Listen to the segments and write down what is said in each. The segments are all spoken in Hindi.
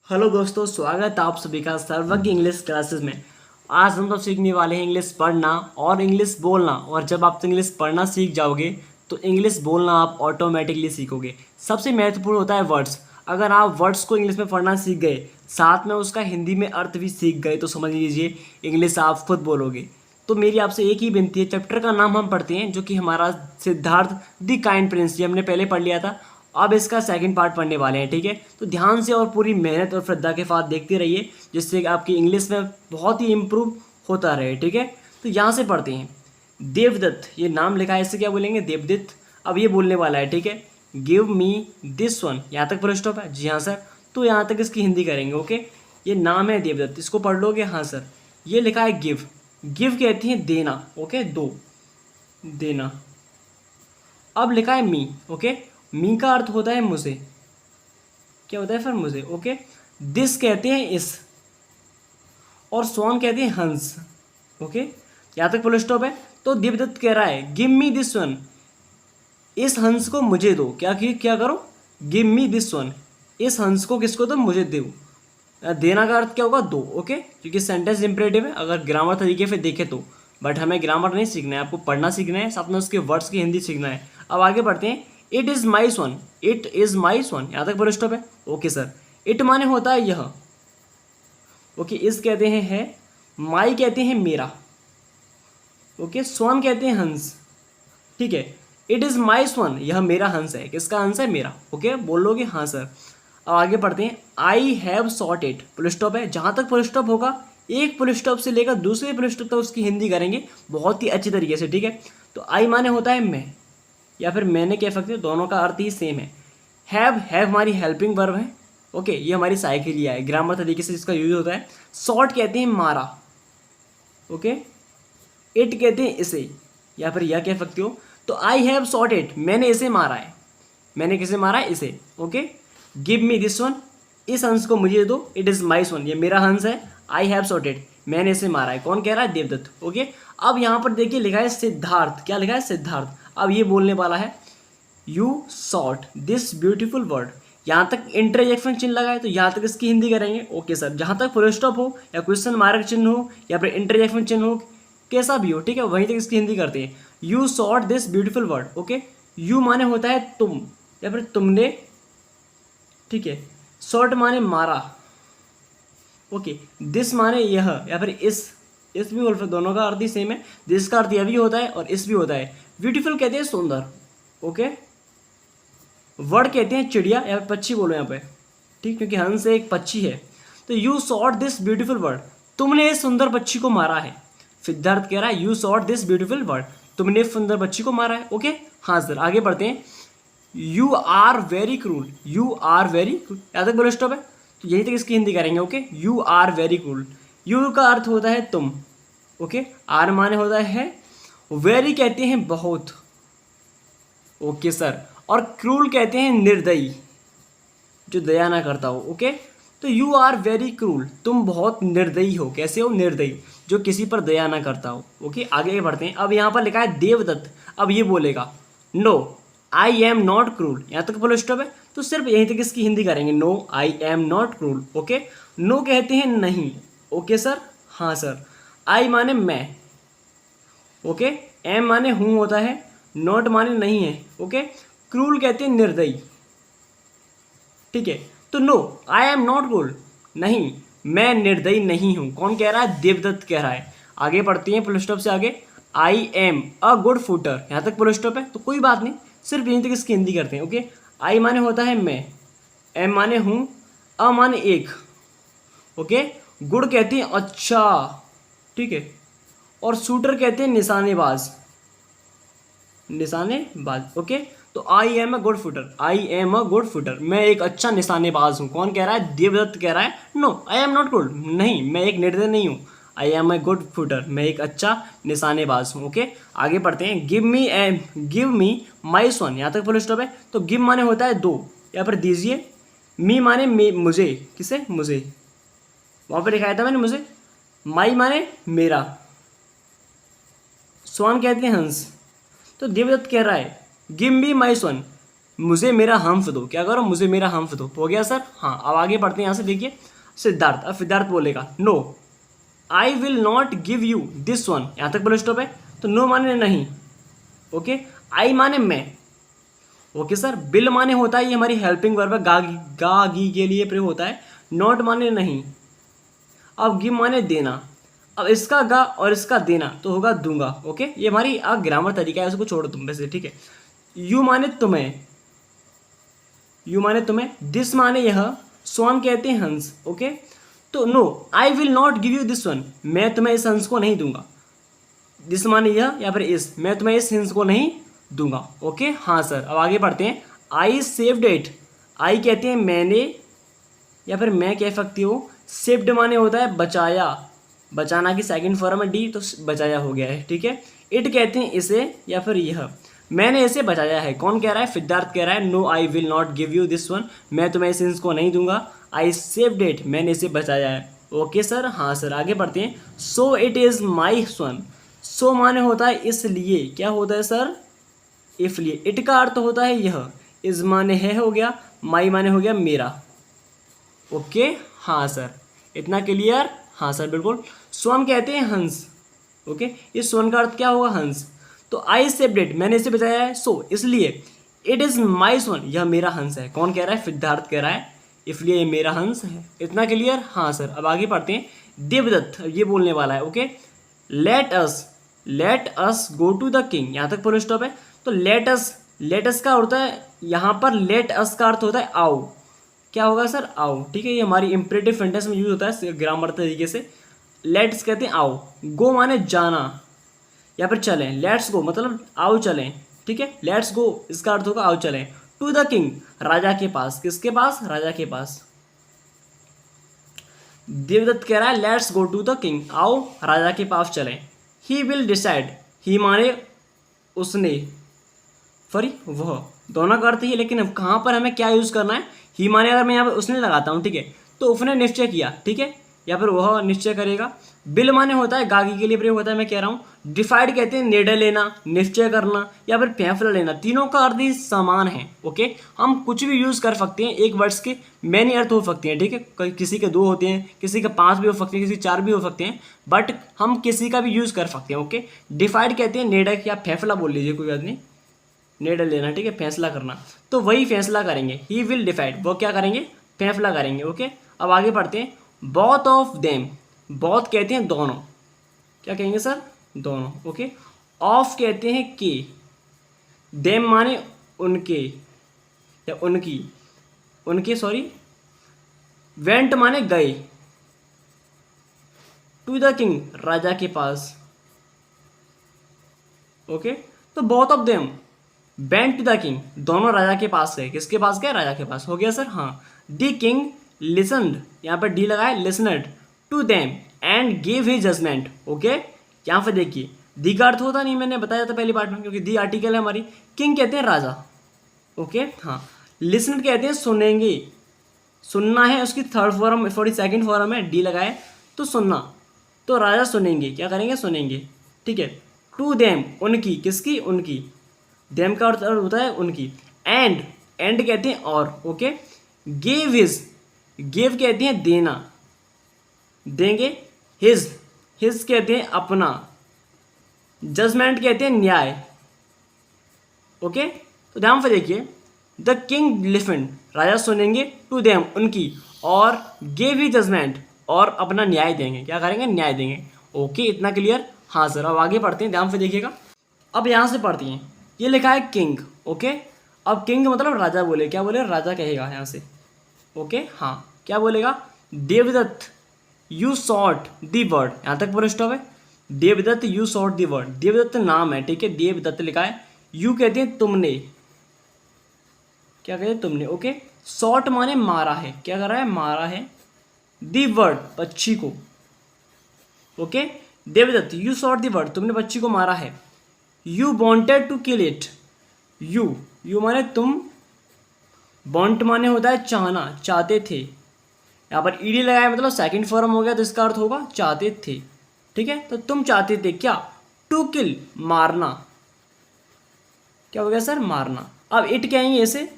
हेलो दोस्तों, स्वागत है आप सभी का सर्वज्ञ इंग्लिश क्लासेस में। आज हम लोग सीखने वाले हैं इंग्लिश पढ़ना और इंग्लिश बोलना। और जब आप इंग्लिश पढ़ना सीख जाओगे तो इंग्लिश बोलना आप ऑटोमेटिकली सीखोगे। सबसे महत्वपूर्ण होता है वर्ड्स। अगर आप वर्ड्स को इंग्लिश में पढ़ना सीख गए, साथ में उसका हिंदी में अर्थ भी सीख गए, तो समझ लीजिए इंग्लिश आप खुद बोलोगे। तो मेरी आपसे एक ही विनती है, चैप्टर का नाम हम पढ़ते हैं जो कि हमारा सिद्धार्थ द काइंड प्रिंस, ये हमने पहले पढ़ लिया था। अब इसका सेकंड पार्ट पढ़ने वाले हैं, ठीक है। तो ध्यान से और पूरी मेहनत और श्रद्धा के साथ देखते रहिए, जिससे आपकी इंग्लिश में बहुत ही इम्प्रूव होता रहे, ठीक है। तो यहाँ से पढ़ते हैं। देवदत्त, ये नाम लिखा है, इससे क्या बोलेंगे? देवदत्त। अब ये बोलने वाला है, ठीक है। गिव मी दिस वन, यहाँ तक फुल स्टॉप है? जी हाँ सर। तो यहाँ तक इसकी हिंदी करेंगे, ओके। ये नाम है देवदत्त, इसको पढ़ लोगे? हाँ सर। ये लिखा है गिव। गिव कहती है देना, ओके, दो, देना। अब लिखा है मी, ओके। मी का अर्थ होता है मुझे। क्या होता है फिर? मुझे, ओके। दिस कहते हैं इस, और सोन कहते हैं हंस, ओके। यहाँ तक फुल स्टॉप है। तो देवदत्त कह रहा है गिव मी दिस वन, इस हंस को मुझे दो। क्या करो? गिव मी दिस वन, इस हंस को किसको दो? मुझे दो। देना का अर्थ क्या होगा? दो, ओके। क्योंकि सेंटेंस इंपरेटिव है अगर ग्रामर तरीके से देखे तो। बट हमें ग्रामर नहीं सीखना है, आपको पढ़ना सीखना है, साथ में उसके वर्ड्स की हिंदी सीखना है। अब आगे बढ़ते हैं। It is my son, it is my son, यहाँ तक फुल स्टॉप है, ओके सर। इट माने होता है यह, ओके। इस कहते हैं है, माई कहते हैं मेरा, ओके। स्वान कहते हैं हंस, ठीक है। इट इज़ माई स्वान, यह मेरा हंस है। किसका हंस है? मेरा, ओके। बोलोगे? हाँ सर। अब आगे बढ़ते हैं। I have short it, full stop है। जहाँ तक फुल स्टॉप होगा, एक फुल स्टॉप से लेकर दूसरे फुल स्टॉप तक उसकी हिंदी करेंगे बहुत ही अच्छी तरीके से, ठीक है। तो आई माने होता है मैं, या फिर मैंने कह सकते हो, दोनों का अर्थ ही सेम है। हैव हमारी हेल्पिंग वर्ब है, ओके। ये हमारी साइकिलिया है, ग्रामर तरीके से इसका यूज होता है। सॉट कहते हैं मारा, ओके। इट कहते हैं इसे, या फिर यह कह सकते हो। तो आई हैव सॉट इट, मैंने इसे मारा है। मैंने किसे मारा है? इसे, okay. Give me this one, इस हंस को मुझे दो। इट इज़ माई वन, ये मेरा हंस है। आई हैव सॉट इट, मैंने इसे मारा है। कौन कह रहा है? देवदत्त, ओके। अब यहाँ पर देखिए लिखा है सिद्धार्थ। क्या लिखा है? सिद्धार्थ। अब ये बोलने वाला है you shot this beautiful bird. यहाँ तक इंटरजेक्शन चिन्ह लगा है, तो यहाँ तक इसकी हिंदी करेंगे, ओके सर। जहाँ तक फुल स्टॉप हो, या क्वेश्चन मार्क चिन्ह हो, या फिर इंटरजेक्शन चिन्ह हो, कैसा भी हो, ठीक है, वहीं तक इसकी हिंदी करते हैं। You shot this beautiful bird, okay. You माने होता है तुम, या फिर तुमने, ठीक है। सॉट माने मारा, ओके। दिस माने यह, या फिर इस भी बोल सकते, दोनों का अर्थ ही सेम है। दिस का अर्थ यह भी होता है और इस भी होता है। ब्यूटीफुल कहते हैं सुंदर, ओके। वर्ड कहते हैं चिड़िया, या फिर पक्षी बोलो यहाँ पे, ठीक, क्योंकि हंस एक पक्षी है। तो you shot this beautiful bird, तुमने इस सुंदर पक्षी को मारा है। सिद्धार्थ कह रहा है you shot this beautiful bird, तुमने इस सुंदर पक्षी को मारा है, ओके। हाँ सर। आगे बढ़ते हैं। You are very cruel, you are very cruel, यहाँ तक बोलो स्टॉप है। तो यहीं तक इसकी हिंदी करेंगे, okay. You are very cruel, you का अर्थ होता है तुम, ओके। आर माने होता है, वेरी कहते हैं बहुत, ओके सर। और क्रूल कहते हैं निर्दयी, जो दया ना करता हो, ओके। तो यू आर वेरी क्रूल, तुम बहुत निर्दयी हो। कैसे हो? निर्दयी, जो किसी पर दया ना करता हो, ओके। आगे बढ़ते हैं। अब यहाँ पर लिखा है देवदत्त। अब ये बोलेगा no I am not cruel, यहाँ तक फुल स्टॉप है। तो सिर्फ यहीं तक इसकी हिंदी करेंगे, no I am not cruel, okay. No कहते हैं नहीं, ओके सर। हाँ सर। आई माने मैं, ओके। एम माने हूँ होता है, नॉट माने नहीं है, ओके। क्रूल कहते हैं निर्दयी, ठीक है। तो no I am not cruel, नहीं मैं निर्दयी नहीं हूँ। कौन कह रहा है? देवदत्त कह रहा है। आगे पढ़ती हैं फुल स्टॉप से आगे। आई एम अ गुड फुटर, यहाँ तक फुल स्टॉप है, तो कोई बात नहीं, सिर्फ यहीं तक इसकी हिंदी करते हैं, ओके। आई माने होता है मैं, एम माने हूँ, अ माने एक, ओके। गुड कहते हैं अच्छा, ठीक है। और शूटर कहते हैं निशानेबाज, निशानेबाज, ओके। तो आई am a good footer, I am a good shooter, मैं एक अच्छा निशानेबाज हूँ। कौन कह रहा है? देवदत्त कह रहा है no I am not good, नहीं मैं एक निर्दयी नहीं हूँ। I am a good shooter, मैं एक अच्छा निशानेबाज हूँ, ओके। आगे पढ़ते हैं। गिव मी माई सन, यहाँ तक फुल स्टॉप है। तो गिव माने होता है दो, या फिर दीजिए। मी माने मुझे, किसे? मुझे, वहाँ पर लिखाया था मैंने मुझे। माई माने मेरा, स्वान कहते हैं हंस। तो देवदत्त कह रहा है गिव मी माई सन, मुझे मेरा हम्फ दो, क्या करो, मुझे मेरा हम्फ दो। हो गया सर, हाँ। अब आगे पढ़ते हैं यहाँ से, देखिए सिद्धार्थ। अब सिद्धार्थ बोलेगा no I will not give you this one, यहाँ तक बोले स्टॉप है। तो नो माने नहीं, ओके। आई माने मैं, ओके सर। बिल माने होता है ये हमारी हेल्पिंग वर्ब है, गा गी के लिए प्रयोग होता है। नॉट माने नहीं। अब गिव माने देना। अब इसका गा और इसका देना तो होगा दूंगा, ओके। ये हमारी ग्रामर तरीका है, उसको छोड़ो तुम वैसे, ठीक है। यू माने तुम्हें, यू माने तुम्हें, दिस माने यह, स्वान कहते हैं हंस, ओके। तो no I will not give you this one, मैं तुम्हें इस हंस को नहीं दूंगा। दिस माने यह या फिर इस, मैं तुम्हें इस हंस को नहीं दूंगा, ओके। हाँ सर। अब आगे पढ़ते हैं। आई सेव्ड इट, आई कहते हैं मैंने या फिर मैं कह सकती हूँ। सेव्ड माने होता है बचाया, बचाना की सेकंड फॉर्म है डी, तो बचाया हो गया है, ठीक है। इट कहते हैं इसे या फिर यह, मैंने इसे बचाया है। कौन कह रहा है, सिद्धार्थ कह रहा है no I will not give you this one, मैं तुम्हें इस हिंस को नहीं दूंगा। आई सेव्ड इट, मैंने इसे बचाया है, ओके सर। हाँ सर। आगे बढ़ते हैं। सो इट इज़ माई सन, सो माने होता है इसलिए, क्या होता है सर, इसलिए। इट का अर्थ होता है यह, इज माने है हो गया, माई माने हो गया मेरा, ओके। हाँ सर, इतना क्लियर। हाँ सर बिल्कुल। स्वम कहते हैं हंस, ओके। इस स्वम का अर्थ क्या होगा, हंस। तो आई सेव्ड इट, मैंने इसे बचाया है, सो इसलिए। इट इज़ माई स्वन, यह मेरा हंस है। कौन कह रहा है, सिद्धार्थ कह रहा है, इसलिए ये मेरा हंस है। इतना क्लियर। हाँ सर। अब आगे पढ़ते हैं। देवदत्त ये बोलने वाला है, okay. Let us go to the king, यहाँ तक पूरा स्टॉप है। तो लेट अस का होता है यहाँ पर, लेट अस का अर्थ होता है आओ, क्या होगा सर, आओ, ठीक है। ये हमारी इंपरेटिव सेंटेंस में यूज होता है ग्रामर तरीके से। लेट्स कहते हैं आओ, गो माने जाना या फिर चलें, लेट्स गो मतलब आओ चलें, ठीक है। लेट्स गो इसका अर्थ होगा आओ चलें। टू द किंग, राजा के पास, किसके पास, राजा के पास। देवदत्त कह रहा है let's go to the king, आओ राजा के पास चलें। ही विल डिसाइड, ही माने उसने, सॉरी वह, दोनों का अर्थ ही है, लेकिन अब कहाँ पर हमें क्या यूज़ करना है। ही माने अगर मैं यहाँ पर उसने लगाता हूँ, ठीक है, तो उसने निश्चय किया, ठीक है, या फिर वह निश्चय करेगा। बिल माने होता है गागी के लिए प्रयोग होता है, मैं कह रहा हूँ। डिसाइड कहते हैं निर्णय लेना, निश्चय करना या फिर फैसला लेना, तीनों का अर्थ ही समान है, ओके। हम कुछ भी यूज़ कर सकते हैं, एक वर्ड्स के मैनी अर्थ हो सकते हैं, ठीक है। किसी के 2 होते हैं, किसी के 5 भी हो सकते हैं, किसी 4 भी हो सकते हैं, बट हम किसी का भी यूज़ कर सकते हैं, ओके। डिसाइड कहते हैं निर्णय या फैसला बोल लीजिए, कोई बात नहीं, निर्णय लेना, ठीक है, फैसला करना। तो वही फैसला करेंगे, ही विल डिसाइड, वो क्या करेंगे, फैसला करेंगे, ओके। अब आगे पढ़ते हैं। बोथ ऑफ देम, बोथ कहते हैं दोनों, क्या कहेंगे सर, दोनों, ओके। ऑफ कहते हैं के, देम माने उनके या उनकी, उनके सॉरी। वेंट माने गए, टू द किंग राजा के पास, ओके। तो both of them went to the king, दोनों राजा के पास गए, किसके पास गए, राजा के पास, हो गया सर। हाँ। द किंग लिसनड, यहाँ पर डी लगाए, listened to them and give his judgement, okay. यहाँ पर देखिए दी का अर्थ होता नहीं, मैंने बताया था पहली पार्ट में, क्योंकि दी आर्टिकल है हमारी। किंग कहते हैं राजा, ओके। हाँ। लिसनड कहते हैं सुनेंगे, सुनना है, उसकी third form sorry second form है, डी लगाए तो सुनना, तो राजा सुनेंगे, क्या करेंगे, सुनेंगे, ठीक है। टू देम उनकी, किसकी, उनकी, देम का अर्थ होता है उनकी। एंड कहते हैं और, ओके। गिव हिज, गिव कहते हैं देना, देंगे। हिज कहते हैं अपना। जजमेंट कहते हैं न्याय, ओके। तो ध्यान से देखिए। द किंग लिसन, राजा सुनेंगे, टू देम उनकी, और गिव ही जजमेंट, और अपना न्याय देंगे, क्या करेंगे, न्याय देंगे, ओके। इतना क्लियर। हाँ सर। अब आगे पढ़ते हैं, ध्यान से देखिएगा। अब यहाँ से पढ़ती हैं, ये लिखा है किंग, ओके। अब किंग मतलब राजा बोले, क्या बोले, राजा कहेगा यहाँ से, ओके। हाँ, क्या बोलेगा, Devdatt you shot the bird, यहाँ तक पूरा स्टॉप है। Devdatt you shot the bird, Devdatt नाम है, ठीक है, देवदत्त लिखा है। यू कहते हैं तुमने, क्या कहते हैं, तुमने, ओके। सॉट माने मारा है, क्या कर रहा है, मारा है। दी वर्ड पक्षी को, okay. Devdatt you shot the bird, तुमने पक्षी को मारा है। You wanted to kill it, you माने तुम, वॉन्ट माने होता है चाहना, चाहते थे, यहाँ पर ईडी लगाया मतलब सेकंड फॉर्म हो गया, तो इसका अर्थ होगा चाहते थे, ठीक है। तो तुम चाहते थे क्या, टू किल मारना, क्या हो गया सर, मारना, अब इट क्या है ऐसे,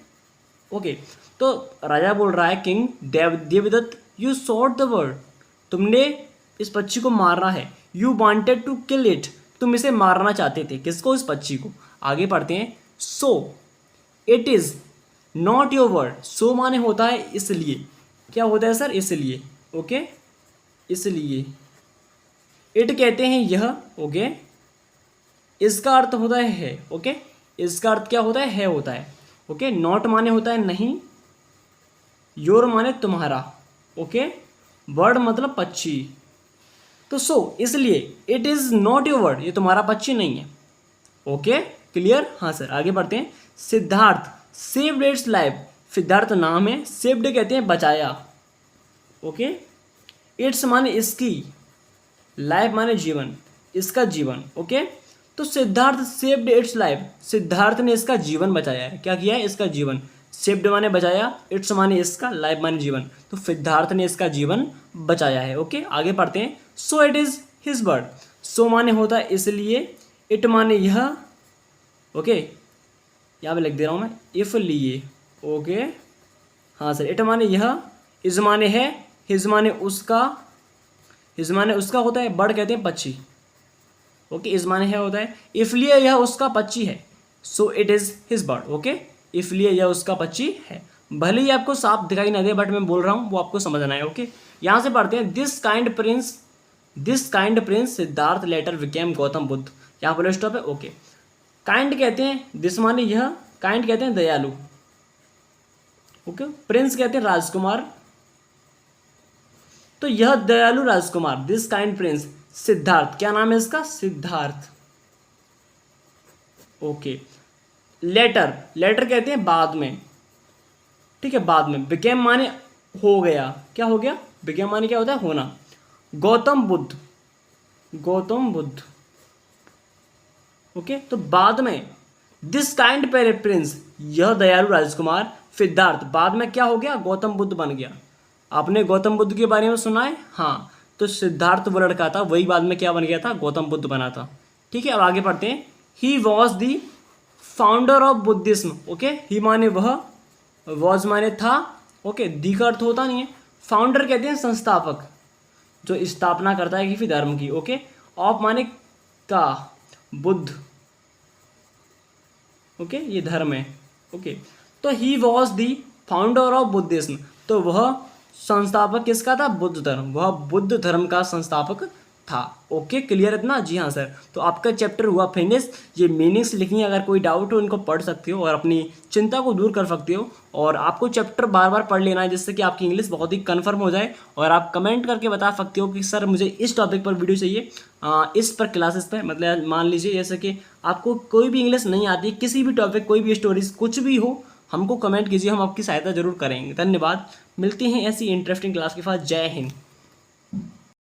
ओके। तो राजा बोल रहा है king Devdatt, you shot the bird, तुमने इस पक्षी को मारना है। You wanted to kill it, तुम इसे मारना चाहते थे, किसको, इस पक्षी को। आगे पढ़ते हैं। So it is not your word, so माने होता है इसलिए, क्या होता है सर, इसलिए, ओके, इसलिए। इट कहते हैं यह, ओके, इसका अर्थ होता है, ओके, इसका अर्थ क्या होता है होता है, ओके। नॉट माने होता है नहीं, योर माने तुम्हारा, ओके, वर्ड मतलब पक्षी। तो सो इसलिए it is not your word, ये तुम्हारा पक्षी नहीं है, ओके, क्लियर। हाँ सर, आगे बढ़ते हैं। Siddharth saved it's life, Siddharth नाम है, सेव्ड कहते हैं बचाया, ओके। इट्स माने इसकी, लाइफ माने जीवन, इसका जीवन, ओके। तो Siddharth saved it's life, Siddharth ने इसका जीवन बचाया है, क्या किया है, इसका जीवन। सेव्ड माने बचाया, इट्स माने इसका, लाइफ माने जीवन, तो सिद्धार्थ ने इसका जीवन बचाया है, ओके। आगे पढ़ते हैं। So it is his bird, so माने होता है इसलिए, इट माने यह, ओके, यहाँ पे लिख दे रहा हूँ मैं, इफ लिए, ओके। हाँ सर, इट माने यह, इज माने है, हिज माने उसका, हिज माने उसका होता है, बर्ड कहते हैं पक्षी, ओके, इज माने है होता है, इसलिए यह उसका पक्षी है। सो it is his bird, okay, इसलिए यह उसका पक्षी है। भले ही आपको साफ दिखाई ना दे, बट मैं बोल रहा हूँ वो आपको समझना है, ओके। यहाँ से पढ़ते हैं। This kind Prince Siddharth letter became Gautam Buddha, यहाँ पर स्टॉप है, ओके। काइंड कहते हैं, दिस माने यह, काइंड कहते हैं दयालु, ओके। प्रिंस कहते हैं राजकुमार, तो यह दयालु राजकुमार, दिस काइंड प्रिंस सिद्धार्थ, क्या नाम है इसका, सिद्धार्थ, ओके। लेटर, लेटर कहते हैं बाद में, ठीक है, बाद में। बिकेम माने हो गया, क्या हो गया, बिकेम माने क्या होता है, होना। गौतम बुद्ध, गौतम बुद्ध, ओके। तो बाद में दिस काइंड प्रिंस, यह दयालु राजकुमार, सिद्धार्थ, बाद में क्या हो गया, गौतम बुद्ध बन गया। आपने गौतम बुद्ध के बारे में सुना है, हाँ। तो सिद्धार्थ वो लड़का था, वही बाद में क्या बन गया था, गौतम बुद्ध बना था, ठीक है। अब आगे पढ़ते हैं। He was the founder of Buddhism, okay. He माने वह, वॉज माने था, ओके। दी का अर्थ होता नहीं है। फाउंडर कहते हैं संस्थापक, जो स्थापना करता है किसी धर्म की, ओके। ऑफ माने का, बुद्ध, ओके, ये धर्म है, ओके। तो ही was the founder of Buddhism, तो वह संस्थापक किसका था, बुद्ध धर्म, वह बुद्ध धर्म का संस्थापक था, ओके। क्लियर इतना, जी हाँ सर। तो आपका चैप्टर हुआ फिनिश। ये मीनिंग्स लिखनी है, अगर कोई डाउट हो इनको पढ़ सकते हो और अपनी चिंता को दूर कर सकते हो। और आपको चैप्टर बार बार पढ़ लेना है, जिससे कि आपकी इंग्लिश बहुत ही कन्फर्म हो जाए। और आप कमेंट करके बता सकते हो कि सर मुझे इस टॉपिक पर वीडियो चाहिए, इस पर क्लासेस पर, मतलब मान लीजिए जैसे कि आपको कोई भी इंग्लिश नहीं आती, किसी भी टॉपिक, कोई भी स्टोरीज, कुछ भी हो, हमको कमेंट कीजिए, हम आपकी सहायता जरूर करेंगे। धन्यवाद, मिलते हैं ऐसी इंटरेस्टिंग क्लास के साथ। जय हिंद।